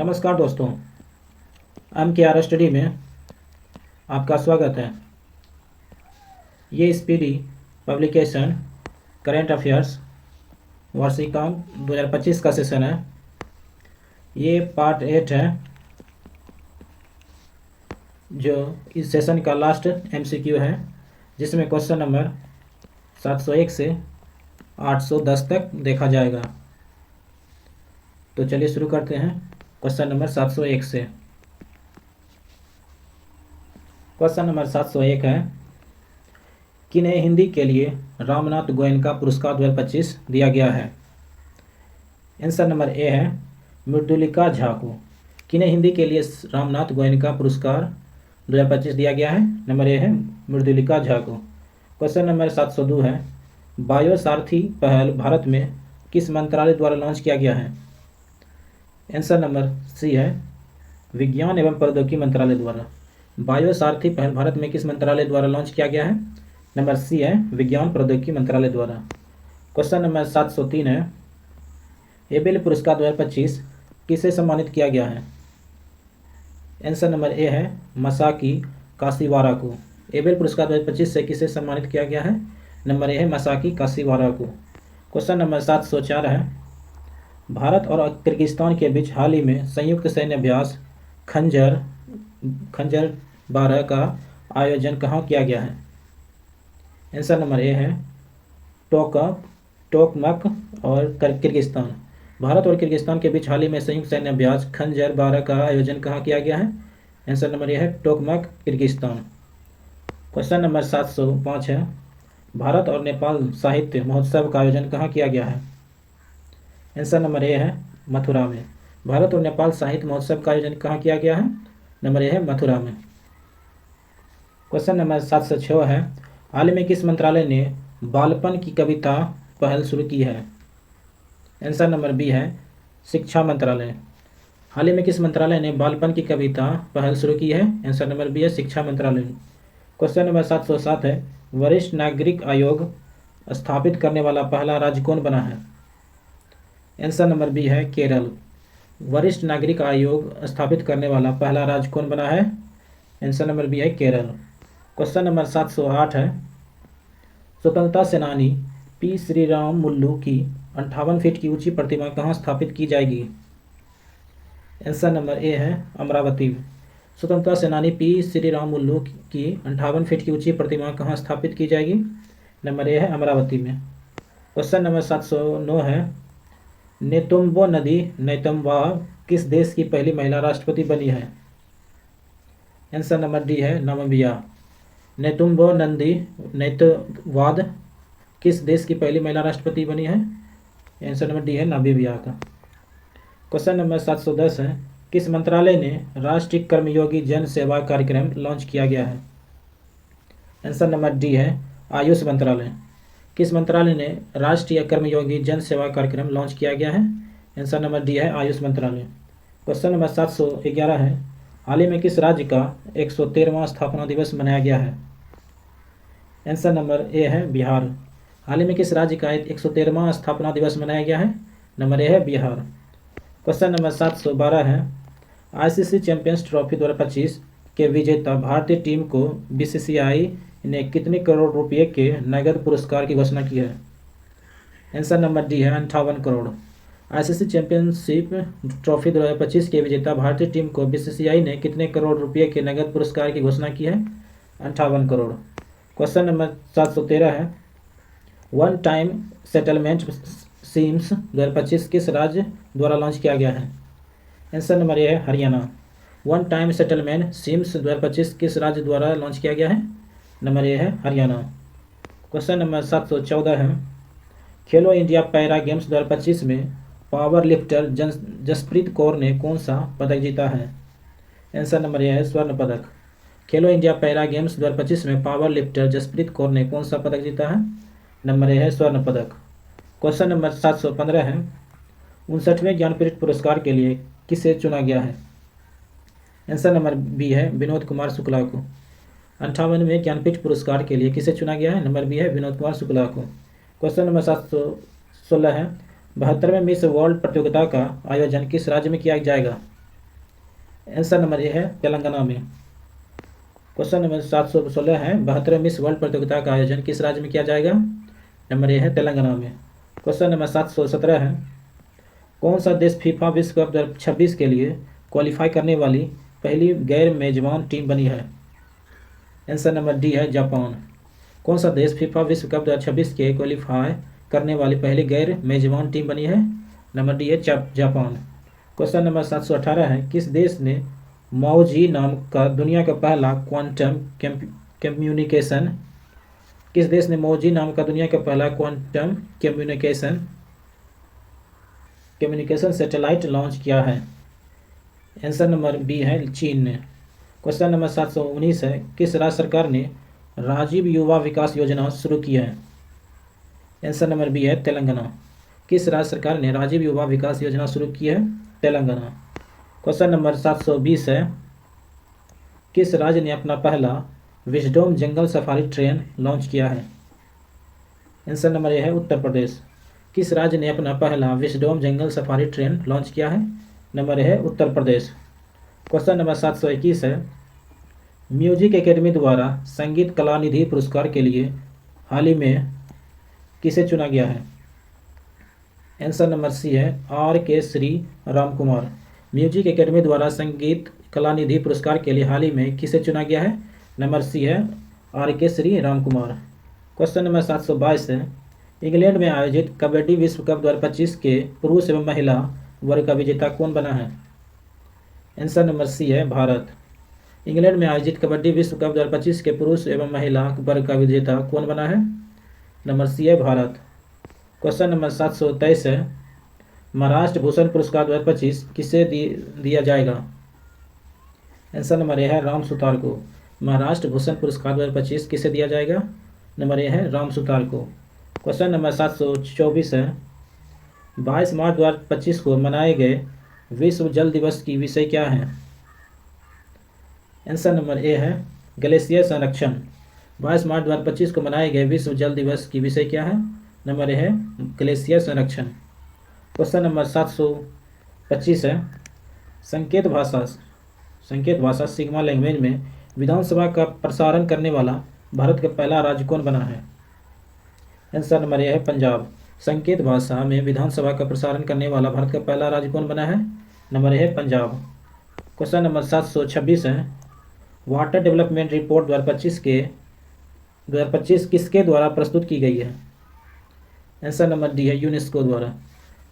नमस्कार दोस्तों, एम के आर स्टडी में आपका स्वागत है। ये स्पीडी पब्लिकेशन करेंट अफेयर्स वार्षिकांक 2025 का सेशन है। ये पार्ट 8 है, जो इस सेशन का लास्ट MCQ है, जिसमें क्वेश्चन नंबर 701 से 810 तक देखा जाएगा। तो चलिए शुरू करते हैं क्वेश्चन नंबर 701 से। क्वेश्चन नंबर 701 है, किन्हें हिंदी के लिए रामनाथ गोयनका पुरस्कार 2025 दिया गया है? आंसर नंबर ए है मृदुलिका झा को। किन्हें हिंदी के लिए रामनाथ गोयनका पुरस्कार 2025 दिया गया है? नंबर ए है मृदुलिका झा को। क्वेश्चन नंबर 702 है, बायो सारथी पहल भारत में किस मंत्रालय द्वारा लॉन्च किया गया है? आंसर नंबर सी है विज्ञान एवं प्रौद्योगिकी मंत्रालय द्वारा। बायो सारथी पहल भारत में किस मंत्रालय द्वारा लॉन्च किया गया है? नंबर सी है विज्ञान प्रौद्योगिकी मंत्रालय द्वारा। क्वेश्चन नंबर 703 है, एबेल पुरस्कार 2025 किसे सम्मानित किया गया है? आंसर नंबर ए है मसाकी काशीवारा को। एबेल पुरस्कार 2025 से किसे सम्मानित किया गया है? नंबर ए है मसाकी काशीवारा को। क्वेश्चन नंबर 704 है, भारत और किर्गिस्तान के बीच हाल ही में संयुक्त सैन्य अभ्यास खंजर 12 का आयोजन कहाँ किया गया है? आंसर नंबर ए है टोकमक और किर्गिस्तान। भारत और किर्गिस्तान के बीच हाल ही में संयुक्त सैन्य अभ्यास खंजर 12 का आयोजन कहाँ किया गया है? आंसर नंबर ए है टोकमक किर्गिस्तान। क्वेश्चन नंबर 705 है, भारत और नेपाल साहित्य महोत्सव का आयोजन कहाँ किया गया है? आंसर नंबर ए है मथुरा में। भारत और नेपाल साहित्य महोत्सव का आयोजन कहाँ किया गया है? नंबर ए है मथुरा में। क्वेश्चन नंबर 706 है, हाल ही में किस मंत्रालय ने बालपन की कविता पहल शुरू की है? आंसर नंबर बी है शिक्षा मंत्रालय। हाल ही में किस मंत्रालय ने बालपन की कविता पहल शुरू की है? आंसर नंबर बी है शिक्षा मंत्रालय। क्वेश्चन नंबर 707 है, वरिष्ठ नागरिक आयोग स्थापित करने वाला पहला राज्य कौन बना है? आंसर नंबर बी है केरल। वरिष्ठ नागरिक आयोग स्थापित करने वाला पहला राज्य कौन बना है? आंसर नंबर बी है केरल। क्वेश्चन नंबर 708 है, स्वतंत्रता सेनानी पी श्रीराम मुल्लू की 58 फीट की ऊंची प्रतिमा कहाँ स्थापित की जाएगी? आंसर नंबर ए है अमरावती। स्वतंत्रता सेनानी पी श्रीराम मुल्लू की 58 फीट की ऊंची प्रतिमा कहाँ स्थापित की जाएगी? नंबर ए है अमरावती में। क्वेश्चन नंबर 709 है, नेतुम्बो नदी नेतुम्बा किस देश की पहली महिला राष्ट्रपति बनी है? आंसर नंबर डी है नामीबिया। नेतुम्बो नदी नेतवाद किस देश की पहली महिला राष्ट्रपति बनी है? आंसर नंबर डी है नामीबिया का। क्वेश्चन नंबर 710 है, किस मंत्रालय ने राष्ट्रीय कर्मयोगी जन सेवा कार्यक्रम लॉन्च किया गया है? आंसर नंबर डी है आयुष मंत्रालय। किस मंत्रालय ने राष्ट्रीय कर्मयोगी जन सेवा कार्यक्रम लॉन्च किया गया है? आंसर नंबर डी है आयुष मंत्रालय। क्वेश्चन नंबर 711 है, हाल ही में किस राज्य का 113वां स्थापना दिवस मनाया गया है? आंसर नंबर ए है बिहार। हाल ही में किस राज्य का 113वां स्थापना दिवस मनाया गया है? नंबर ए है बिहार। क्वेश्चन नंबर 712 है, ICC चैंपियंस ट्रॉफी 2025 के विजेता भारतीय टीम को BCCI ने कितने करोड़ रुपए के नगद पुरस्कार की घोषणा की है? आंसर नंबर डी है 58 करोड़। ICC चैंपियनशिप ट्रॉफी 2025 के विजेता भारतीय टीम को BCCI ने कितने करोड़ रुपए के नगद पुरस्कार की घोषणा की है? 58 करोड़। क्वेश्चन नंबर 713 है, वन टाइम सेटलमेंट स्कीम्स 2025 किस राज्य द्वारा लॉन्च किया गया है? आंसर नंबर ए है Haryana. One time settlement schemes 2025 किस राज्य द्वारा लॉन्च किया गया है? नंबर ए है हरियाणा। क्वेश्चन नंबर 714 है, खेलो इंडिया पैरा गेम्स 2025 में पावर लिफ्टर जसप्रीत कौर ने कौन सा पदक जीता है? आंसर नंबर ए है स्वर्ण पदक। खेलो इंडिया पैरा गेम्स 2025 में पावर लिफ्टर जसप्रीत कौर ने कौन सा पदक जीता है? नंबर ए है स्वर्ण पदक। क्वेश्चन नंबर 715 है, 59वें ज्ञानपीठ पुरस्कार के लिए किसे चुना गया है? आंसर नंबर बी है विनोद कुमार शुक्ला को। 58वें ज्ञानपीठ पुरस्कार के लिए किसे चुना गया है? नंबर बी है विनोद कुमार शुक्ला को। क्वेश्चन नंबर 716 है, 72वें मिस वर्ल्ड प्रतियोगिता का आयोजन किस राज्य में किया जाएगा? आंसर नंबर ए है तेलंगाना में। क्वेश्चन नंबर 716 है 72वें मिस वर्ल्ड प्रतियोगिता का आयोजन किस राज्य में किया जाएगा? नंबर ए है तेलंगाना में। क्वेश्चन नंबर 717 है कौन सा देश फीफा विश्व कप 2026 के लिए क्वालिफाई करने वाली पहली गैर मेजबान टीम बनी है? आंसर नंबर डी है जापान। कौन सा देश फीफा विश्व कप 2026 के क्वालिफाई करने वाली पहली गैर मेजबान टीम बनी है? नंबर डी है जापान। क्वेश्चन नंबर 718 है किस देश ने मौजी नाम का दुनिया का पहला क्वांटम कम्युनिकेशन किस देश ने मौजी नाम का दुनिया का पहला क्वांटम कम्युनिकेशन सैटेलाइट लॉन्च किया है? आंसर नंबर बी है चीन ने। क्वेश्चन नंबर 719 है किस राज्य सरकार ने राजीव युवा विकास योजना शुरू की है? आंसर नंबर बी है तेलंगाना। किस राज्य सरकार ने राजीव युवा विकास योजना शुरू की है? तेलंगाना। क्वेश्चन नंबर 720 है किस राज्य ने अपना पहला विजडम जंगल सफारी ट्रेन लॉन्च किया है? आंसर नंबर ए है उत्तर प्रदेश। किस राज्य ने अपना पहला विजडम जंगल सफारी ट्रेन लॉन्च किया है? नंबर ए है उत्तर प्रदेश। क्वेश्चन नंबर 721 है म्यूजिक एकेडमी द्वारा संगीत कला निधि पुरस्कार के लिए हाल ही में किसे चुना गया है? आंसर नंबर सी है आर के श्री राम कुमार। म्यूजिक एकेडमी द्वारा संगीत कला निधि पुरस्कार के लिए हाल ही में किसे चुना गया है? नंबर सी है आर के श्री राम कुमार। क्वेश्चन नंबर 722 है इंग्लैंड में आयोजित कबड्डी विश्व कप 2025 के पुरुष एवं महिला वर्ग का विजेता कौन बना है? आंसर नंबर सी है भारत। इंग्लैंड में आयोजित कबड्डी विश्व कप 2025 के पुरुष एवं महिला वर्ग का विजेता कौन बना है? नंबर सी है भारत। क्वेश्चन नंबर 723 है महाराष्ट्र भूषण पुरस्कार 2025 किसे दिया जाएगा? आंसर नंबर ए है राम सुतार को। महाराष्ट्र भूषण पुरस्कार 2025 किसे दिया जाएगा? नंबर ए है राम सुतार को। क्वेश्चन नंबर 724 है 22 मार्च 2025 को मनाए गए विश्व जल दिवस की विषय क्या है? आंसर नंबर ए है ग्लेशियर संरक्षण। 22 मार्च 2025 को मनाए गए विश्व जल दिवस की विषय क्या है? नंबर ए है ग्लेशियर संरक्षण। क्वेश्चन नंबर 725 है संकेत भाषा सिग्मा लैंग्वेज में विधानसभा का प्रसारण करने वाला भारत का पहला राज्य कौन बना है? आंसर नंबर ए है पंजाब। संकेत भाषा में विधानसभा का प्रसारण करने वाला भारत का पहला राज्य कौन बना है? नंबर ए है पंजाब। क्वेश्चन नंबर 726 है वाटर डेवलपमेंट रिपोर्ट 2025 किसके द्वारा प्रस्तुत की गई है? आंसर नंबर डी है यूनेस्को द्वारा।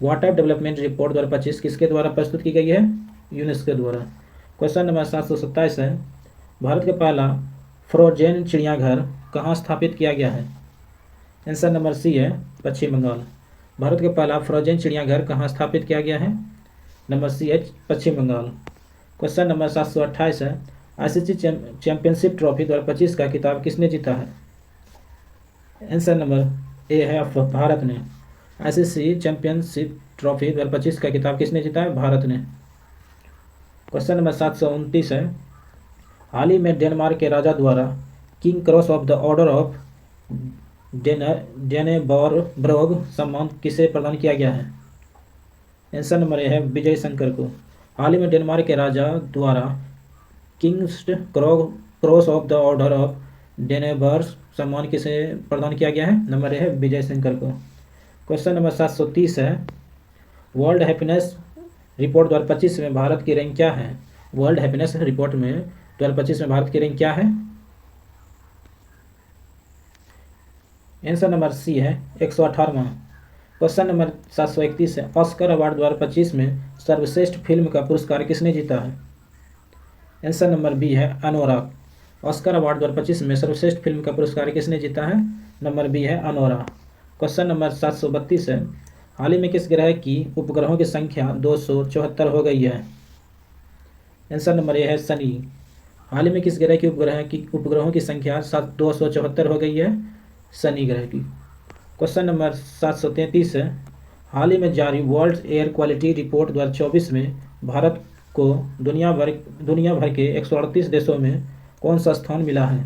वाटर डेवलपमेंट रिपोर्ट 2025 किसके द्वारा प्रस्तुत की गई है? यूनेस्को द्वारा। क्वेश्चन नंबर 727 है भारत का पहला फ्रोजेन चिड़ियाघर कहाँ स्थापित किया गया है? आंसर नंबर सी है पश्चिम बंगाल। भारत का पहला फ्रोजेन चिड़ियाघर कहाँ स्थापित किया गया है? नंबर सी है पश्चिम बंगाल। क्वेश्चन नंबर 728 है आईसीसी चैंपियनशिप ट्रॉफी 2025 का खिताब किसने जीता है? आंसर नंबर ए है भारत ने। आईसीसी चैंपियनशिप ट्रॉफी 2025 का खिताब किसने जीता है? भारत ने। क्वेश्चन नंबर 729 है हाल ही में डेनमार्क के राजा द्वारा king cross of the order of Dannebrog सम्मान किसे प्रदान किया गया है? आंसर नंबर ए है विजय शंकर को। हाल ही में डेनमार्क के राजा द्वारा king's cross of the order of Dannebrog सम्मान किसे प्रदान किया गया है? नंबर ए है विजय शंकर को। क्वेश्चन नंबर 730 है वर्ल्ड हैप्पीनेस रिपोर्ट 2025 में भारत की रैंक क्या है? वर्ल्ड हैप्पीनेस रिपोर्ट में 2025 में भारत की रैंक क्या है? आंसर नंबर सी है 118वां। क्वेश्चन नंबर 731 है ऑस्कर अवार्ड 2025 में सर्वश्रेष्ठ फिल्म का पुरस्कार किसने जीता है? आंसर नंबर बी है अनोरा। ऑस्कर अवार्ड 2025 में सर्वश्रेष्ठ फिल्म का पुरस्कार किसने जीता है? नंबर बी है अनोरा। क्वेश्चन नंबर 732 है हाल ही में किस ग्रह की उपग्रहों की संख्या 274 हो गई है? आंसर नंबर ए है शनि। हाल ही में किस ग्रह की उपग्रहों की संख्या 274 हो गई है? शनि ग्रह की। क्वेश्चन नंबर 733 है हाल ही में जारी वर्ल्ड एयर क्वालिटी रिपोर्ट 2024 में भारत को दुनिया भर के 138 देशों में कौन सा स्थान मिला है?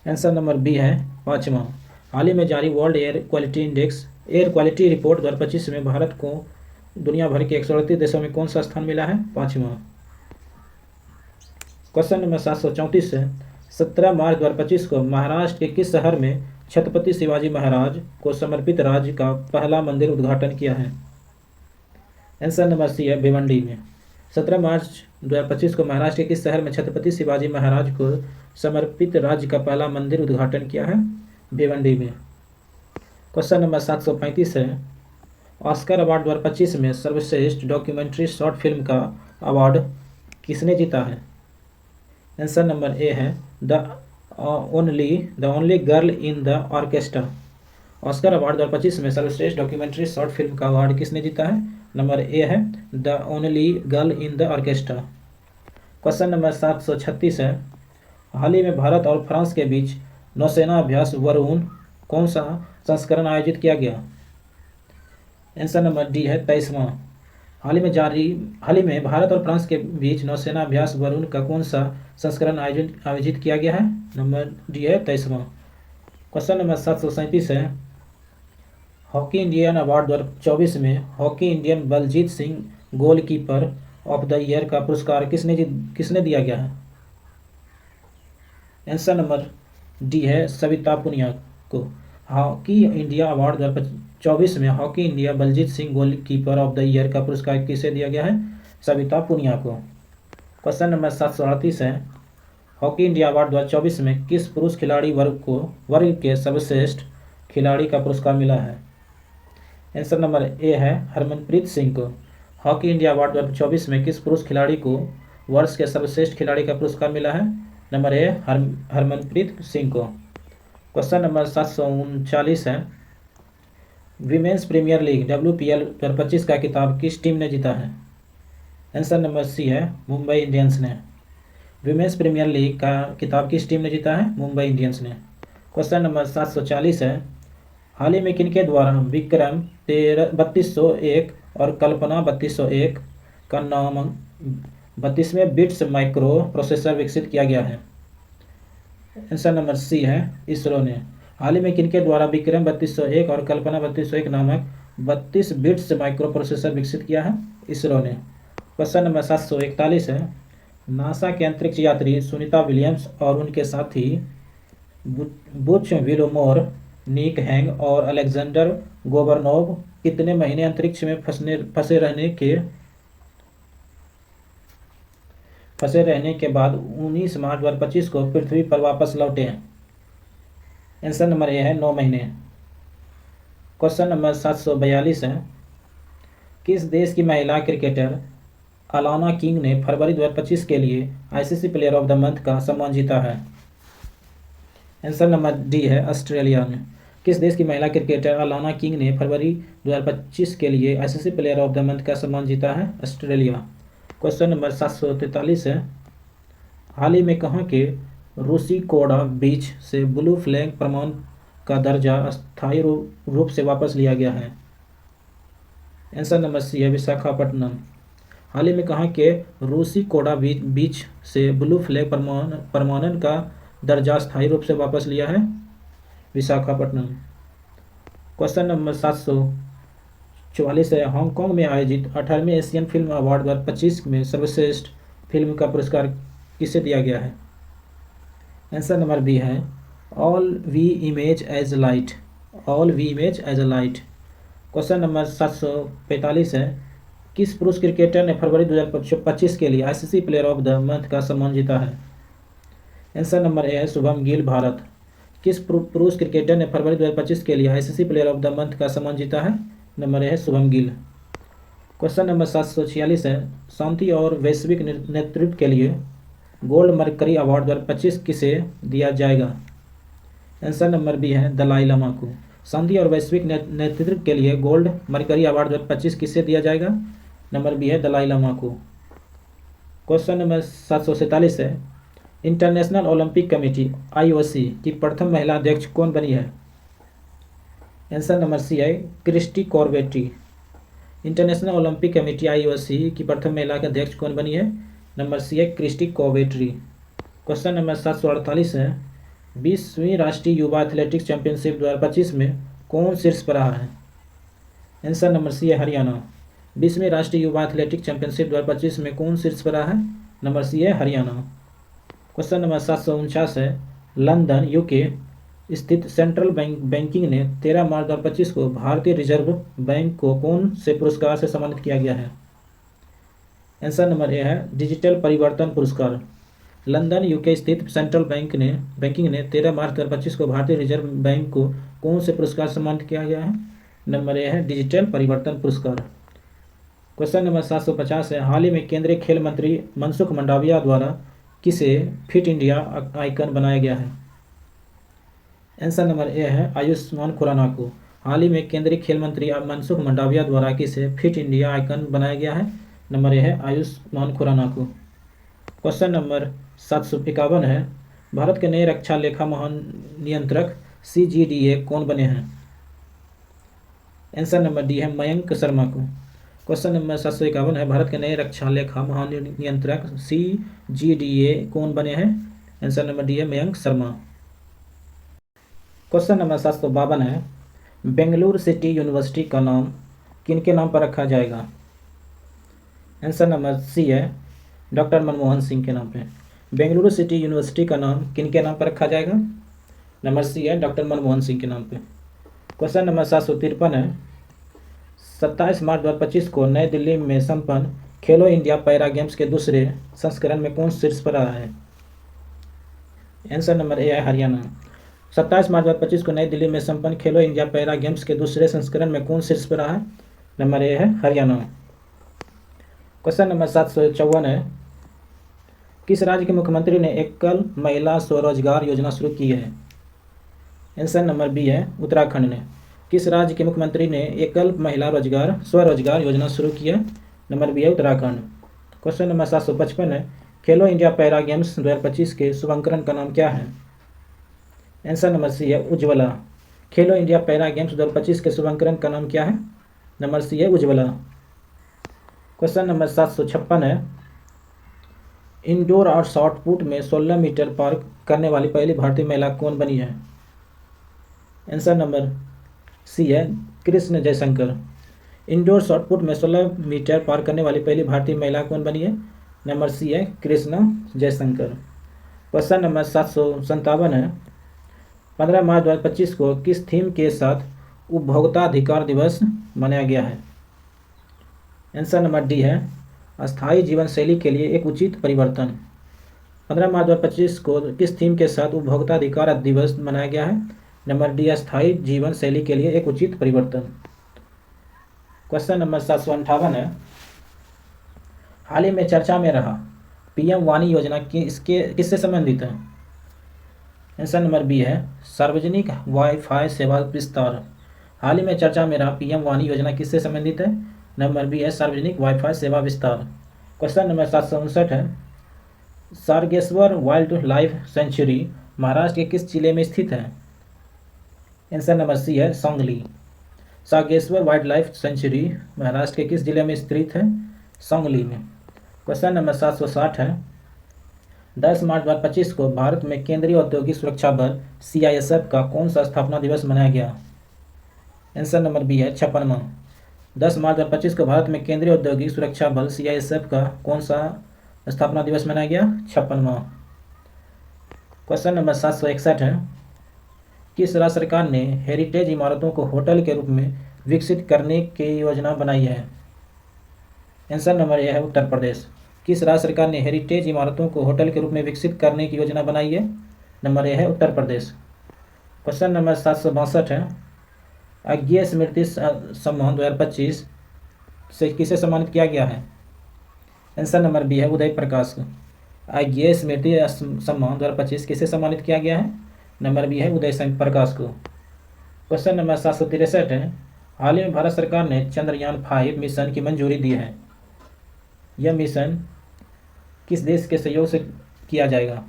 आंसर नंबर बी है 5वां। हाल ही में जारी वर्ल्ड एयर क्वालिटी रिपोर्ट 2025 में भारत को दुनिया भर के 138 देशों में कौन सा स्थान मिला है? 5वां। क्वेश्चन नंबर 734 है 17 मार्च 2025 को महाराष्ट्र के किस शहर में छत्रपति शिवाजी महाराज को समर्पित राज्य का पहला मंदिर उद्घाटन किया है? आंसर नंबर सी है भिवंडी में। 17 मार्च 2025 को महाराष्ट्र के किस शहर में छत्रपति शिवाजी महाराज को समर्पित राज्य का पहला मंदिर उद्घाटन किया है? भिवंडी में। क्वेश्चन नंबर 735 है ऑस्कर अवार्ड 2025 में सर्वश्रेष्ठ डॉक्यूमेंट्री शॉर्ट फिल्म का अवार्ड किसने जीता है? आंसर नंबर ए है the only girl in the orchestra. Oscar award 2025 में सर्वश्रेष्ठ डॉक्यूमेंट्री शॉर्ट फिल्म का अवार्ड किसने जीता है? नंबर ए है the only girl in the orchestra. Question number 736 है हाल ही में भारत और फ्रांस के बीच नौसेना अभ्यास वरुण कौन सा संस्करण आयोजित किया गया? आंसर नंबर डी है 23वां। हाल ही में भारत और फ्रांस के बीच नौसेना अभ्यास वरुण का कौन सा संस्करण आयोजित किया गया है? नंबर डी है 23वां। क्वेश्चन नंबर 737 है हॉकी इंडियन अवार्ड 2024 में hockey Indian Baljit Singh goalkeeper of the year का पुरस्कार किसने दिया गया है? आंसर नंबर डी है सविता पुनिया को। हॉकी इंडिया अवार्ड 2024 में hockey India Baljit Singh goalkeeper of the year का पुरस्कार किसे दिया गया है? सविता पुनिया को। क्वेश्चन नंबर 738 है हॉकी इंडिया अवार्ड 2024 में किस पुरुष खिलाड़ी वर्ग के सर्वश्रेष्ठ खिलाड़ी का पुरस्कार मिला है? आंसर नंबर ए है हरमनप्रीत सिंह को। हॉकी इंडिया अवार्ड 2024 में किस पुरुष खिलाड़ी को वर्ष के सर्वश्रेष्ठ खिलाड़ी का पुरस्कार मिला है? नंबर ए हरमनप्रीत सिंह को। क्वेश्चन नंबर 739 है विमेंस प्रीमियर लीग WPL 2025 का खिताब किस टीम ने जीता है? आंसर नंबर सी है मुंबई इंडियंस ने। विमेंस प्रीमियर लीग का खिताब किस टीम ने जीता है? मुंबई इंडियंस ने। क्वेश्चन नंबर 740 है हाल ही में किनके द्वारा विक्रम 3201 और कल्पना 3201 का नाम 32वें बिट्स माइक्रो प्रोसेसर विकसित किया गया है? आंसर नंबर सी है इसरो ने। हाल ही में किनके द्वारा विक्रम 3201 और कल्पना 3201 नामक 32 बिट्स माइक्रो प्रोसेसर विकसित किया है? इसरो ने। क्वेश्चन नंबर 741 है नासा के अंतरिक्ष यात्री सुनीता विलियम्स और उनके साथी बुच विलोमोर निक हैंग और अलेक्जेंडर गोबरनोव कितने महीने अंतरिक्ष में फंसे रहने के बाद 19 मार्च 2025 को पृथ्वी पर वापस लौटे हैं? आंसर नंबर ए है 9 महीने। क्वेश्चन नंबर 742 है किस देश की महिला क्रिकेटर अलाना किंग ने फरवरी 2025 के लिए ICC player of the month का सम्मान जीता है? आंसर नंबर डी है ऑस्ट्रेलिया ने। किस देश की महिला क्रिकेटर अलाना किंग ने फरवरी 2025 के लिए ICC player of the month का सम्मान जीता है? ऑस्ट्रेलिया। क्वेश्चन नंबर 743 है हाल ही में कहाँ के रूसीकोड़ा बीच से ब्लू फ्लैग प्रमाण का दर्जा अस्थायी रूप से वापस लिया गया है? आंसर नंबर सी है विशाखापट्टनम। हाल ही में कहाँ के रूसीकोड़ा बीच से ब्लू फ्लैग प्रमाणन का दर्जा स्थायी रूप से वापस लिया है? विशाखापट्टनम। क्वेश्चन नंबर 744 है हांगकांग में आयोजित 18वें एशियन फिल्म अवार्ड 2025 में सर्वश्रेष्ठ फिल्म का पुरस्कार किसे दिया गया है? आंसर नंबर बी है all we image as light. All we image as a light. Question number 745 है किस पुरुष क्रिकेटर ने फरवरी 2025 के लिए ICC player of the month का सम्मान जीता है? आंसर नंबर ए है शुभम गिल भारत। किस पुरुष क्रिकेटर ने फरवरी 2025 के लिए ICC player of the month का सम्मान जीता है? नंबर ए है शुभम गिल। क्वेश्चन नंबर 746 है शांति और वैश्विक नेतृत्व के लिए गोल्ड मरकरी अवार्ड 2025 किसे दिया जाएगा? आंसर नंबर बी है दलाई लामा को। शांति और वैश्विक नेतृत्व के लिए गोल्ड मरकरी अवार्ड 2025 किसे दिया जाएगा? नंबर बी है दलाई लामा को। क्वेश्चन नंबर 747 है इंटरनेशनल ओलंपिक कमेटी IOC की प्रथम महिला अध्यक्ष कौन बनी है? आंसर नंबर सी है क्रिस्टी कॉर्बेटी। इंटरनेशनल ओलंपिक कमेटी IOC की प्रथम महिला अध्यक्ष कौन बनी है? नंबर सी है क्रिस्टी कॉर्बेटी। क्वेश्चन नंबर 748 है 20वीं राष्ट्रीय युवा एथलेटिक्स चैंपियनशिप 2025 में कौन शीर्ष पर रहा है? आंसर नंबर सी है हरियाणा। 20वीं राष्ट्रीय युवा एथलेटिक्स चैंपियनशिप 2025 में कौन शीर्ष पर रहा है? नंबर सी है हरियाणा। क्वेश्चन नंबर 749 है, लंदन यूके स्थित सेंट्रल बैंकिंग ने 13 मार्च 2025 को भारतीय रिजर्व बैंक को कौन से पुरस्कार से सम्मानित किया गया है? आंसर नंबर ए है डिजिटल परिवर्तन पुरस्कार। लंदन यूके स्थित सेंट्रल बैंकिंग ने 13 मार्च 2025 को भारतीय रिजर्व बैंक को कौन से पुरस्कार सम्मानित किया गया है? नंबर ए है डिजिटल परिवर्तन पुरस्कार। क्वेश्चन नंबर 750 है, हाल ही में केंद्रीय खेल मंत्री मनसुख मंडाविया द्वारा किसे फिट इंडिया आइकन बनाया गया है? आंसर नंबर ए है आयुष्मान खुराना को। हाल ही में केंद्रीय खेल मंत्री मनसुख मंडाविया द्वारा किसे फिट इंडिया आइकन बनाया गया है? नंबर ए है आयुष्मान खुराना को। क्वेश्चन नंबर 751 है, भारत के नए रक्षा लेखा महानियंत्रक CGDA कौन बने हैं? आंसर नंबर डी है मयंक शर्मा को। क्वेश्चन नंबर 751 है, भारत के नए रक्षा लेखा महानियंत्रक CGDA कौन बने हैं? आंसर नंबर डी है मयंक शर्मा। क्वेश्चन नंबर 752 है, बेंगलुरु सिटी यूनिवर्सिटी का नाम किनके नाम पर रखा जाएगा? आंसर नंबर सी है डॉक्टर मनमोहन सिंह के नाम पे। बेंगलुरु सिटी यूनिवर्सिटी का नाम किनके नाम पर रखा जाएगा? नंबर सी है डॉक्टर मनमोहन सिंह के नाम पे। क्वेश्चन नंबर 753 है, 27 मार्च 2025 को नई दिल्ली में संपन्न खेलो इंडिया पैरा गेम्स के दूसरे संस्करण में कौन शीर्ष पर रहा है? आंसर नंबर ए है हरियाणा। 27 मार्च 2025 को नई दिल्ली में संपन्न खेलो इंडिया पैरा गेम्स के दूसरे संस्करण में कौन शीर्ष पर रहा है? नंबर ए है हरियाणा। क्वेश्चन नंबर 754 है, किस राज्य के मुख्यमंत्री ने एकल महिला स्वरोजगार योजना शुरू की है? आंसर नंबर बी है उत्तराखंड ने। किस राज्य के मुख्यमंत्री ने एकल महिला स्वरोजगार योजना शुरू की है? नंबर बी है उत्तराखंड। क्वेश्चन नंबर 755 है, खेलो इंडिया पैरा गेम्स 2025 के शुभांकरण का नाम क्या है? आंसर नंबर सी है उज्ज्वला। खेलो इंडिया पैरा गेम्स 2025 के शुभांकरण का नाम क्या है? नंबर सी है उज्ज्वला। क्वेश्चन नंबर 756 है, इंडोर और शॉर्ट पुट में 16 मीटर पार करने वाली पहली भारतीय महिला कौन बनी है? आंसर नंबर सी है Krishna Jaishankar. Indoor short put में 16 मीटर पार करने वाली पहली भारतीय महिला कौन बनी है? नंबर सी है कृष्ण जयशंकर। क्वेश्चन नंबर 757 है, 15 मार्च 2025 को किस थीम के साथ उपभोक्ता अधिकार दिवस मनाया गया है? आंसर नंबर डी है अस्थायी जीवन शैली के लिए एक उचित परिवर्तन। 15 मार्च 2025 को किस थीम के साथ उपभोक्ता अधिकार दिवस मनाया गया है? नंबर डी अस्थायी जीवन शैली के लिए एक उचित परिवर्तन। क्वेश्चन नंबर 758 है, हाल ही में चर्चा में रहा PM वाणी योजना किससे संबंधित है? आंसर नंबर बी है सार्वजनिक वाईफाई सेवा विस्तार। हाल ही में चर्चा में रहा PM वाणी योजना किससे संबंधित है? नंबर बी है सार्वजनिक वाईफाई सेवा विस्तार। क्वेश्चन नंबर 759 है, सारगेश्वर वाइल्ड लाइफ सेंचुरी महाराष्ट्र के किस जिले में स्थित है? आंसर नंबर सी है Sangli. Sagareshwar wildlife sanctuary Maharashtra के किस जिले में स्थित है? सांगली में। क्वेश्चन नंबर 760 है, 10 मार्च 2025 को भारत में केंद्रीय औद्योगिक सुरक्षा बल CISF का कौन सा स्थापना दिवस मनाया गया? आंसर नंबर बी है 56वां। 10 मार्च 2025 को भारत में केंद्रीय औद्योगिक सुरक्षा बल CISF का कौन सा स्थापना दिवस मनाया गया? 56वां। क्वेश्चन नंबर 761 है, किस राज्य सरकार ने हेरिटेज इमारतों को होटल के रूप में विकसित करने की योजना बनाई है? आंसर नंबर ए है उत्तर प्रदेश। किस राज्य सरकार ने हेरिटेज इमारतों को होटल के रूप में विकसित करने की योजना बनाई है? नंबर ए है उत्तर प्रदेश। क्वेश्चन नंबर 762 है, अज्ञेय स्मृति सम्मान 2025 से किसे सम्मानित किया गया है? आंसर नंबर बी है उदय प्रकाश को। अज्ञेय स्मृति सम्मान 2025 किसे सम्मानित किया गया है? नंबर बी है उदय प्रकाश को। क्वेश्चन नंबर 763 है, हाल ही में भारत सरकार ने चंद्रयान 5 मिशन की मंजूरी दी है। यह मिशन किस देश के सहयोग से किया जाएगा?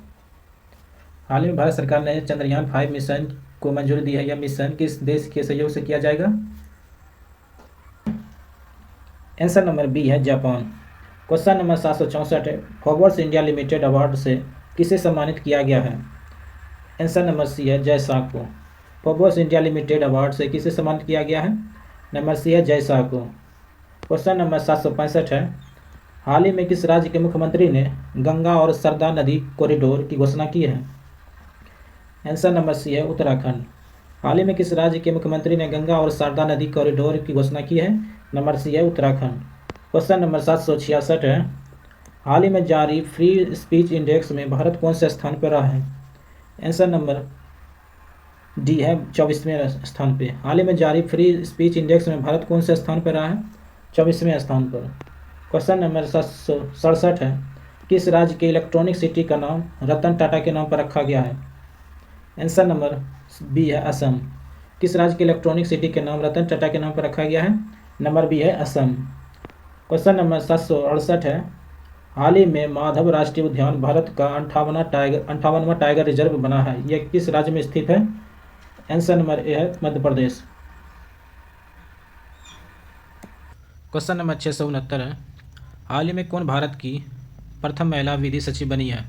हाल ही में भारत सरकार ने चंद्रयान 5 मिशन को मंजूरी दी है। यह मिशन किस देश के सहयोग से किया जाएगा? आंसर नंबर बी है जापान। क्वेश्चन नंबर 764 है, फोर्ब्स इंडिया लिमिटेड अवार्ड से किसे सम्मानित किया गया है? आंसर नंबर सी है जय शाह को। फोर्ब्स इंडिया लिमिटेड अवार्ड से किसे सम्मानित किया गया है? नंबर सी है जय शाह को। क्वेश्चन नंबर 765 है, हाल ही में किस राज्य के मुख्यमंत्री ने गंगा और सरदा नदी कॉरिडोर की घोषणा की है? आंसर नंबर सी है उत्तराखंड। हाल ही में किस राज्य के मुख्यमंत्री ने गंगा और शारदा नदी कॉरिडोर की घोषणा की है? नंबर सी है उत्तराखंड। क्वेश्चन नंबर 766 है, हाल ही में जारी फ्री स्पीच इंडेक्स में भारत कौन से स्थान पर रहा है? आंसर नंबर डी है 24वें स्थान पे। हाल ही में जारी फ्री स्पीच इंडेक्स में भारत कौन से स्थान पर रहा है? 24वें स्थान पर। क्वेश्चन नंबर 767 है, किस राज्य के इलेक्ट्रॉनिक सिटी का नाम रतन टाटा के नाम पर रखा गया है? आंसर नंबर बी है असम। किस राज्य के इलेक्ट्रॉनिक सिटी के नाम रतन टाटा के नाम पर रखा गया है? नंबर बी है असम। क्वेश्चन नंबर 768 है, हाल ही में माधव राष्ट्रीय उद्यान भारत का 58वां टाइगर रिजर्व बना है, यह किस राज्य में स्थित है? आंसर नंबर ए है मध्य प्रदेश। क्वेश्चन नंबर 669 है, हाल ही में कौन भारत की प्रथम महिला विधि सचिव बनी है?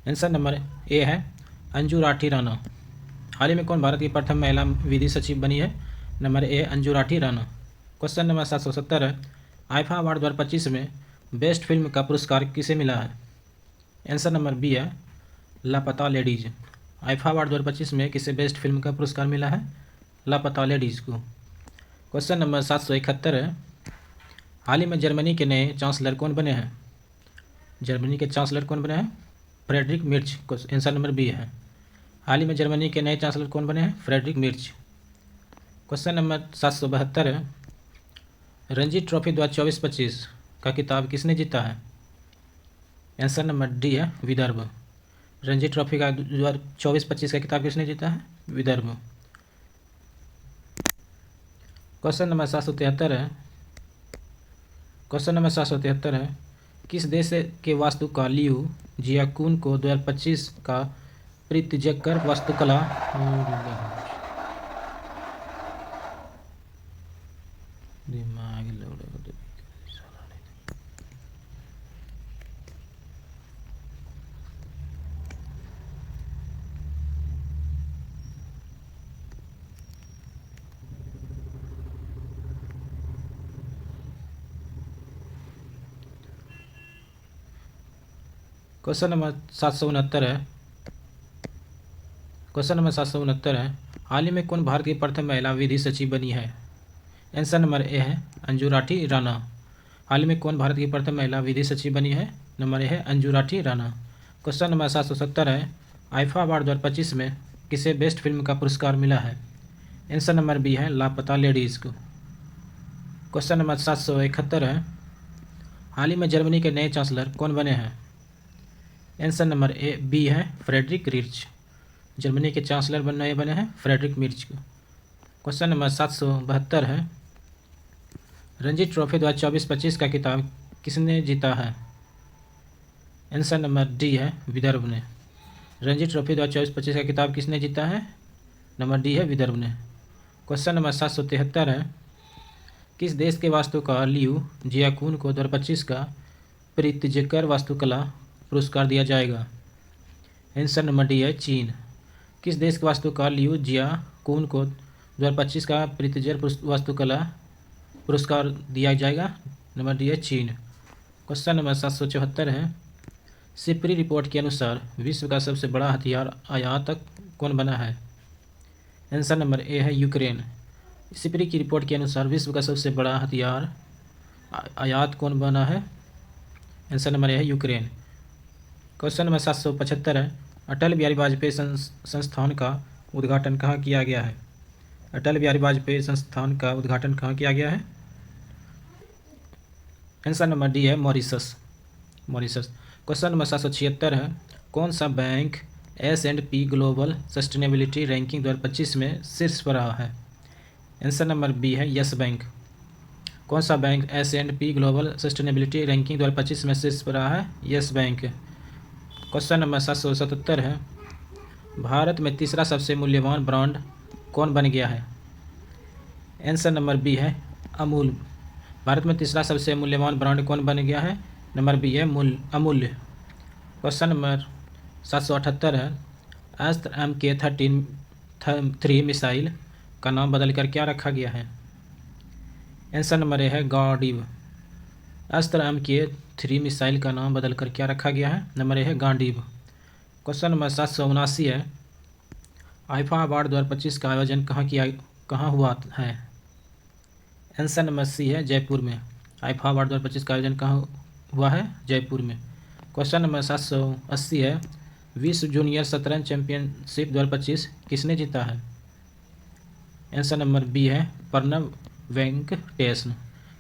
आंसर नंबर ए है अंजू राठी राणा। हाल ही में कौन भारत की प्रथम महिला विधि सचिव बनी है? नंबर ए अंजू राठी राणा। क्वेश्चन नंबर 770 है, आईफा अवार्ड 2025 में बेस्ट फिल्म का पुरस्कार किसे मिला है? आंसर नंबर बी है लापता लेडीज। आईफा अवार्ड 2025 में किसे बेस्ट फिल्म का पुरस्कार मिला है? लापता लेडीज़ को। क्वेश्चन नंबर 771 है, हाल ही में जर्मनी के नए चांसलर कौन बने हैं? जर्मनी के चांसलर कौन बने हैं? फ्रेडरिक मिर्च। आंसर नंबर बी है। हाल ही में जर्मनी के नए चांसलर कौन बने हैं? फ्रेडरिक मिर्च। क्वेश्चन नंबर 772 है, रणजी ट्रॉफी 2024-25 का खिताब किसने जीता है? आंसर नंबर डी है विदर्भ। रणजी ट्रॉफी का 2024-25 का खिताब किसने जीता है? विदर्भ। क्वेश्चन नंबर 773 है, किस देश के वास्तुकार लियू जियाकुन को 2025 का प्रित्जकर वास्तुकला क्वेश्चन नंबर 769 है, हाल ही में कौन भारत की प्रथम महिला विधि सचिव बनी है? आंसर नंबर ए है अंजू राठी राणा। हाल ही में कौन भारत की प्रथम महिला विधि सचिव बनी है? नंबर ए है अंजू राठी राणा। क्वेश्चन नंबर 770 है, आईफा अवार्ड 2025 में किसे बेस्ट फिल्म का पुरस्कार मिला है? आंसर नंबर बी है लापता लेडीज़ को। क्वेश्चन नंबर 771 है, हाल ही में जर्मनी के नए चांसलर कौन बने हैं? आंसर नंबर ए बी है फ्रेडरिक रिर्च। जर्मनी के चांसलर बने हैं फ्रेडरिक मिर्च को। क्वेश्चन नंबर 772 है, रणजी ट्रॉफी 2024-25 का खिताब किसने जीता है? आंसर नंबर डी है विदर्भ ने। रणजी ट्रॉफी 2024-25 का खिताब किसने जीता है? नंबर डी है विदर्भ ने। क्वेश्चन नंबर 773 है, किस देश के वास्तुकार लियू जियाकुन को 2025 का प्रित्जकर वास्तुकला पुरस्कार दिया जाएगा? आंसर नंबर डी है चीन। किस देश के वास्तुकार लियू जियाकुन को 2025 का प्रित्जकर वास्तुकला पुरस्कार दिया जाएगा? नंबर डी है चीन। क्वेश्चन नंबर 774 है, सिपरी रिपोर्ट के अनुसार विश्व का सबसे बड़ा हथियार आयातक कौन बना है? आंसर नंबर ए है यूक्रेन। सिपरी की रिपोर्ट के अनुसार विश्व का सबसे बड़ा हथियार आयात कौन बना है? आंसर नंबर ए है यूक्रेन। क्वेश्चन नंबर 775 है, अटल बिहारी वाजपेयी संस्थान का उद्घाटन कहाँ किया गया है? अटल बिहारी वाजपेयी संस्थान का उद्घाटन कहाँ किया गया है? आंसर नंबर डी है मॉरिशस। क्वेश्चन नंबर 776 है, कौन सा bank S&P global sustainability ranking 2025 में शीर्ष पर रहा है? आंसर नंबर बी है यस बैंक। कौन सा bank S&P global sustainability ranking 2025 में शीर्ष पर रहा है? Yes bank. क्वेश्चन नंबर 777 है, भारत में तीसरा सबसे मूल्यवान ब्रांड कौन बन गया है? आंसर नंबर बी है अमूल। भारत में तीसरा सबसे मूल्यवान ब्रांड कौन बन गया है? नंबर बी है अमूल्य। क्वेश्चन नंबर 778 है, अस्त्र MK-3 मिसाइल का नाम बदलकर क्या रखा गया है? आंसर नंबर ए है गॉडिव। अस्त्र-3 मिसाइल का नाम बदलकर क्या रखा गया है? नंबर ए है गांडीव। क्वेश्चन नंबर 779 है, आईफा अवार्ड 2025 का आयोजन कहाँ हुआ है? आंसर नंबर सी है जयपुर में। आईफा अवार्ड 2025 का आयोजन कहाँ हुआ है? जयपुर में। क्वेश्चन नंबर 780 है, विश्व जूनियर शतरंज चैंपियनशिप 2025 किसने जीता है? आंसर नंबर बी है प्रणव वेंकटेशन।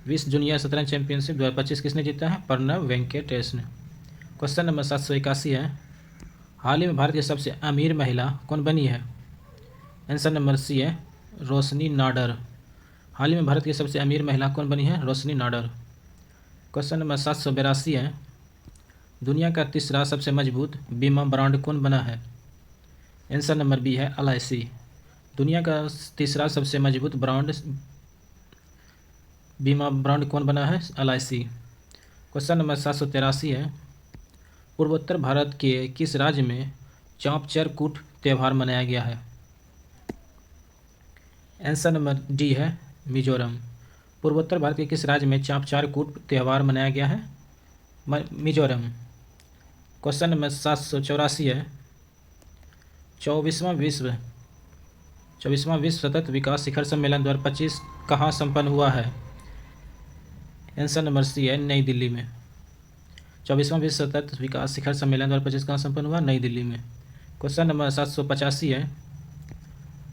विश्व जूनियर शतरंज चैंपियनशिप 2025 किसने जीता है? प्रणव वेंकटेशन। क्वेश्चन नंबर 781 है, हाल ही में भारत की सबसे अमीर महिला कौन बनी है? आंसर नंबर सी है रोशनी नाडर। हाल ही में भारत की सबसे अमीर महिला कौन बनी है? रोशनी नाडर। क्वेश्चन नंबर 782 है, दुनिया का तीसरा सबसे मजबूत बीमा ब्रांड कौन बना है? आंसर नंबर बी है LIC। दुनिया का तीसरा सबसे मजबूत बीमा ब्रांड कौन बना है? LIC। क्वेश्चन नंबर 783 है, पूर्वोत्तर भारत के किस राज्य में चाँपचरकूट त्यौहार मनाया गया है? आंसर नंबर डी है मिजोरम। पूर्वोत्तर भारत के किस राज्य में चाँपचरकूट त्यौहार मनाया गया है? मिजोरम। क्वेश्चन नंबर 784 है, 24वां विश्व सतत विकास शिखर सम्मेलन 2025 कहाँ संपन्न हुआ है? आंसर नंबर सी है नई दिल्ली में। 24वां विश्व सतत विकास शिखर सम्मेलन 2025 कहाँ संपन्न हुआ? नई दिल्ली में। क्वेश्चन नंबर 785 है,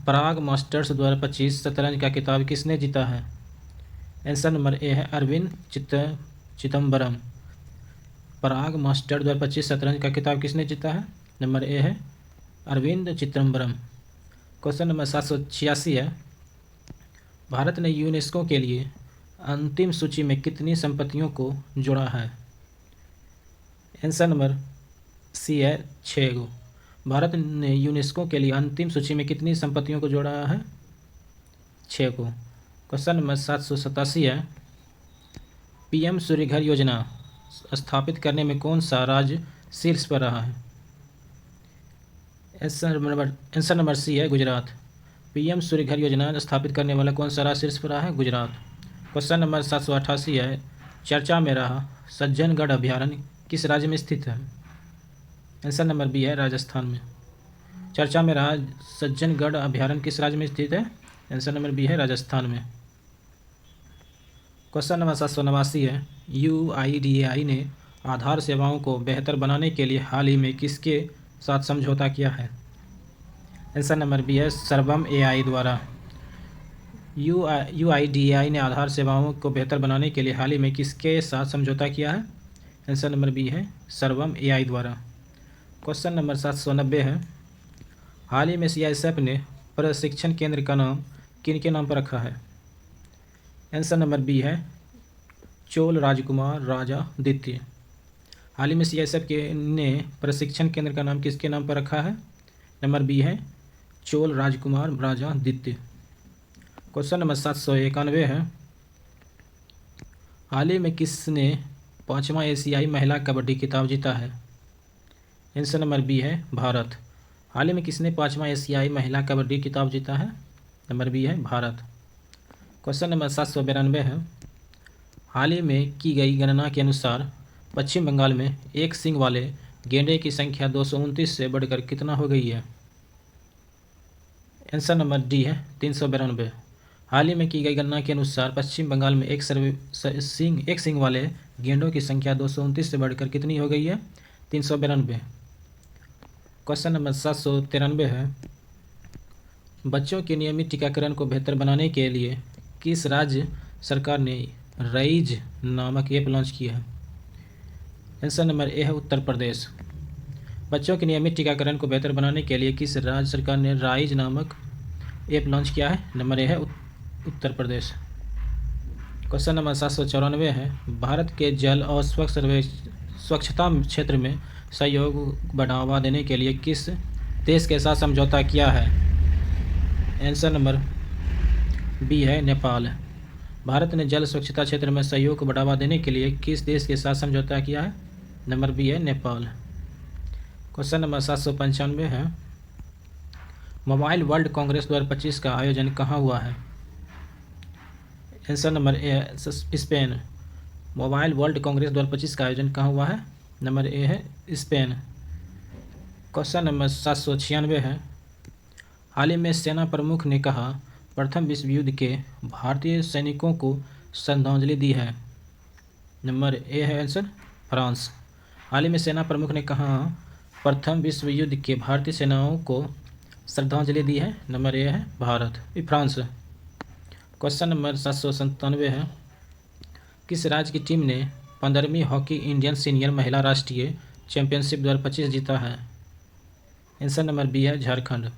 पराग मास्टर्स 2025 शतरंज का खिताब किसने जीता है? आंसर नंबर ए है अरविंद चिदम्बरम। पराग मास्टर 2025 शतरंज का खिताब किसने जीता है? नंबर ए है अरविंद चिदम्बरम। क्वेश्चन नंबर 786 है, भारत ने यूनेस्को के लिए अंतिम सूची में कितनी संपत्तियों को जोड़ा है? आंसर नंबर सी है 6 गो। भारत ने यूनेस्को के लिए अंतिम सूची में कितनी संपत्तियों को जोड़ा है? 6 को। क्वेश्चन नंबर 787 है, PM सूर्यघर योजना स्थापित करने में कौन सा राज्य शीर्ष पर रहा है? आंसर नंबर सी है गुजरात। PM सूर्यघर योजना स्थापित करने वाला कौन सा राज्य शीर्ष पर रहा है? गुजरात। क्वेश्चन नंबर 788 है, चर्चा में रहा सज्जनगढ़ अभयारण्य किस राज्य में स्थित है? आंसर नंबर बी है राजस्थान में। चर्चा में रहा सज्जनगढ़ अभयारण्य किस राज्य में स्थित है? आंसर नंबर बी है राजस्थान में। क्वेश्चन नंबर 789 है, UIDAI ने आधार सेवाओं को बेहतर बनाने के लिए हाल ही में किसके साथ समझौता किया है? आंसर नंबर बी है सर्वम AI द्वारा। UIDAI ने आधार सेवाओं को बेहतर बनाने के लिए हाल ही में किसके साथ समझौता किया है? आंसर नंबर बी है सर्वम AI द्वारा। क्वेश्चन नंबर 790 है, हाल ही में CISF ने प्रशिक्षण केंद्र का नाम किनके नाम पर रखा है? आंसर नंबर बी है चोल राजकुमार राजा द्वितीय। हाल ही में CISF ने प्रशिक्षण केंद्र का नाम किसके नाम पर रखा है? नंबर बी है चोल राजकुमार राजा द्वितीय। क्वेश्चन नंबर 791 है, हाल ही में किसने 5वां एशियाई महिला कबड्डी खिताब जीता है? आंसर नंबर बी है भारत। हाल ही में किसने 5वां एशियाई महिला कबड्डी खिताब जीता है? नंबर बी है भारत। क्वेश्चन नंबर 792 है, हाल ही में की गई गणना के अनुसार पश्चिम बंगाल में एक सींग वाले गेंडे की संख्या 229 से बढ़कर कितना हो गई है? आंसर नंबर डी है 392। हाल ही में की गई गणना के अनुसार पश्चिम बंगाल में एक सींग वाले गेंडों की संख्या 229 से बढ़कर कितनी हो गई है? 392। क्वेश्चन नंबर 793 है, बच्चों के नियमित टीकाकरण को बेहतर बनाने के लिए किस राज्य सरकार ने राइज नामक ऐप लॉन्च किया है? आंसर नंबर ए है उत्तर प्रदेश। बच्चों के नियमित टीकाकरण को बेहतर बनाने के लिए किस राज्य सरकार ने राइज नामक ऐप लॉन्च किया है? नंबर ए है उत्तर प्रदेश। क्वेश्चन नंबर 794 है, भारत के जल और स्वच्छता क्षेत्र में सहयोग बढ़ावा देने के लिए किस देश के साथ समझौता किया है? आंसर नंबर बी है नेपाल। भारत ने जल स्वच्छता क्षेत्र में सहयोग को बढ़ावा देने के लिए किस देश के साथ समझौता किया है? नंबर बी है नेपाल। क्वेश्चन नंबर 795 है, मोबाइल वर्ल्ड कांग्रेस 2025 का आयोजन कहाँ हुआ है? Answer number A Spain. Mobile world Congress 2025 का आयोजन कहाँ हुआ है? नंबर ए है स्पेन। क्वेश्चन नंबर 796 है, हाल ही में सेना प्रमुख ने कहा प्रथम विश्व युद्ध के भारतीय सैनिकों को श्रद्धांजलि दी है। नंबर ए है आंसर फ्रांस। हाल ही में सेना प्रमुख ने कहा प्रथम विश्व युद्ध के भारतीय सेनाओं को श्रद्धांजलि दी है। नंबर ए है भारत, फ्रांस। क्वेश्चन नंबर 797 है, किस राज्य की टीम ने 15वीं हॉकी इंडियन सीनियर महिला राष्ट्रीय चैंपियनशिप 2025 जीता है? आंसर नंबर बी है झारखंड।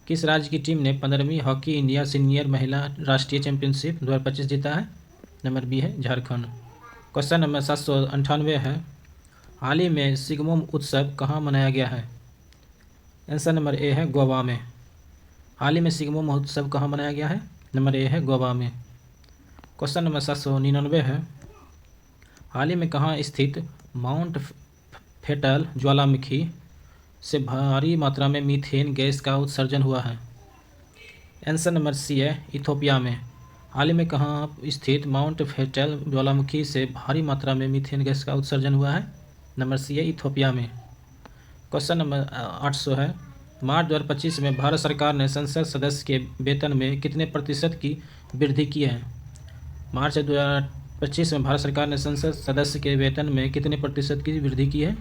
किस राज्य की टीम ने 15वीं हॉकी इंडिया सीनियर महिला राष्ट्रीय चैंपियनशिप 2025 जीता है? नंबर बी है झारखंड। क्वेश्चन नंबर 798 है, हाल ही में सिगमोम उत्सव कहाँ मनाया गया है? आंसर नंबर ए है गोवा में। हाल ही में सिगमोम उत्सव कहाँ मनाया गया है? नंबर ए है गोवा में। क्वेश्चन नंबर 799 है, हाल ही में कहाँ स्थित माउंट फेटल ज्वालामुखी से भारी मात्रा में मीथेन गैस का उत्सर्जन हुआ है? आंसर नंबर सी है इथोपिया में। हाल ही में कहाँ स्थित माउंट फेटल ज्वालामुखी से भारी मात्रा में मीथेन गैस का उत्सर्जन हुआ है? नंबर सी है इथोपिया में। क्वेश्चन नंबर 800 है, मार्च 2025 में भारत सरकार ने संसद सदस्य के वेतन में कितने प्रतिशत की वृद्धि की है? मार्च 2025 में भारत सरकार ने संसद सदस्य के वेतन में कितने प्रतिशत की वृद्धि की है?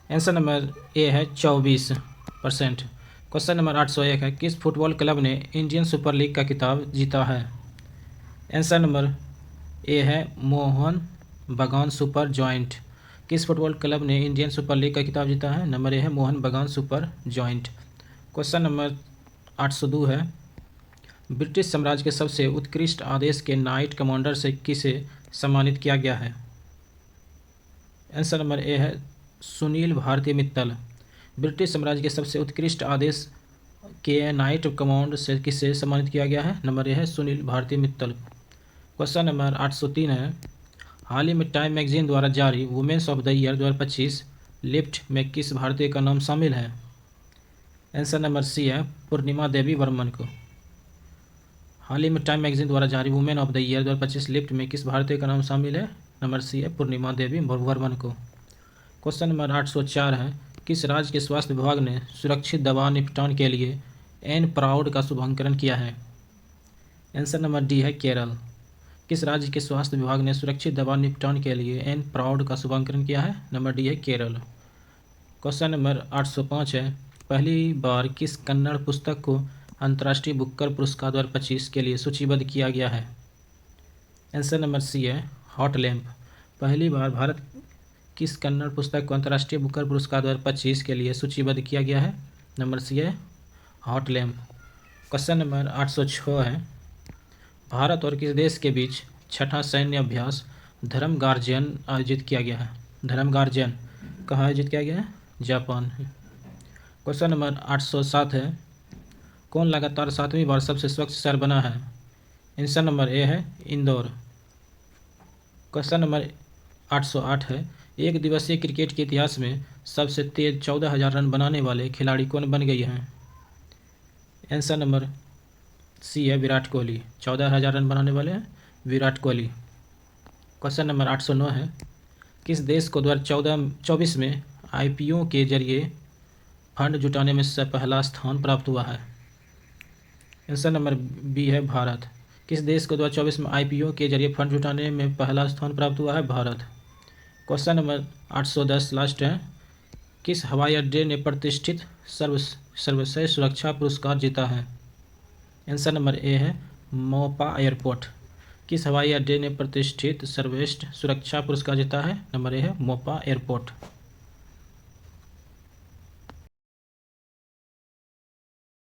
आंसर नंबर ए है 24%। क्वेश्चन नंबर 801 है, किस फुटबॉल क्लब ने इंडियन सुपर लीग का खिताब जीता है? आंसर नंबर ए है मोहन बगान सुपर जॉइंट। किस फुटबॉल क्लब ने इंडियन सुपर लीग का खिताब जीता है? नंबर ए है मोहन बगान सुपर जॉइंट। क्वेश्चन नंबर 802 है, ब्रिटिश साम्राज्य के सबसे उत्कृष्ट आदेश के नाइट कमांडर से किसे सम्मानित किया गया है? आंसर नंबर ए है सुनील भारती मित्तल। ब्रिटिश साम्राज्य के सबसे उत्कृष्ट आदेश के नाइट कमांड से किसे सम्मानित किया गया है? नंबर ए है सुनील भारती मित्तल। क्वेश्चन नंबर 803 है, हाल ही में टाइम मैगजीन द्वारा जारी women's of the year 2025 list में किस भारतीय का नाम शामिल है? आंसर नंबर सी है पूर्णिमा देवी वर्मन को। हाल ही में टाइम मैगजीन द्वारा जारी women of the year 2025 list में किस भारतीय का नाम शामिल है? नंबर सी है पूर्णिमा देवी वर्मन को। क्वेश्चन नंबर 804 है, किस राज्य के स्वास्थ्य विभाग ने सुरक्षित दवा निपटान के लिए एन प्राउड का शुभारंभ किया है? आंसर नंबर डी है केरल। किस राज्य के स्वास्थ्य विभाग ने सुरक्षित दवा निपटान के लिए एन प्राउड का शुभारंभ किया है? नंबर डी है केरल। क्वेश्चन नंबर 805 है, पहली बार किस कन्नड़ पुस्तक को अंतर्राष्ट्रीय बुकर पुरस्कार 2025 के लिए सूचीबद्ध किया गया है? आंसर नंबर सी है हॉट लैम्प। पहली बार भारत किस कन्नड़ पुस्तक को अंतर्राष्ट्रीय बुकर पुरस्कार 2025 के लिए सूचीबद्ध किया गया है? नंबर सी है हॉट लैम्प। क्वेश्चन नंबर 806 है, भारत और किस देश के बीच छठा सैन्य अभ्यास धर्म गार्जियन आयोजित किया गया है? धर्म गार्जियन कहाँ आयोजित किया गया है? जापान। क्वेश्चन नंबर 807 है, कौन लगातार 7वीं बार सबसे स्वच्छ शहर बना है? आंसर नंबर ए है इंदौर। क्वेश्चन नंबर 808 है, एक दिवसीय क्रिकेट के इतिहास में सबसे तेज 14,000 रन बनाने वाले खिलाड़ी कौन बन गई हैं? आंसर नंबर सी है विराट कोहली। 14,000 रन बनाने वाले हैं विराट कोहली। क्वेश्चन नंबर 809 है, किस देश को 2024 में आईपीओ के जरिए फंड जुटाने में से पहला स्थान प्राप्त हुआ है? आंसर नंबर बी है भारत। किस देश को 2024 में आईपीओ के जरिए फंड जुटाने में पहला स्थान प्राप्त हुआ है? भारत। क्वेश्चन नंबर 810 लास्ट है, किस हवाई अड्डे ने प्रतिष्ठित सर्वश्रेष्ठ सुरक्षा पुरस्कार जीता है? आंसर नंबर ए है मोपा एयरपोर्ट। किस हवाई अड्डे ने प्रतिष्ठित सर्वश्रेष्ठ सुरक्षा पुरस्कार जीता है? नंबर ए है मोपा एयरपोर्ट।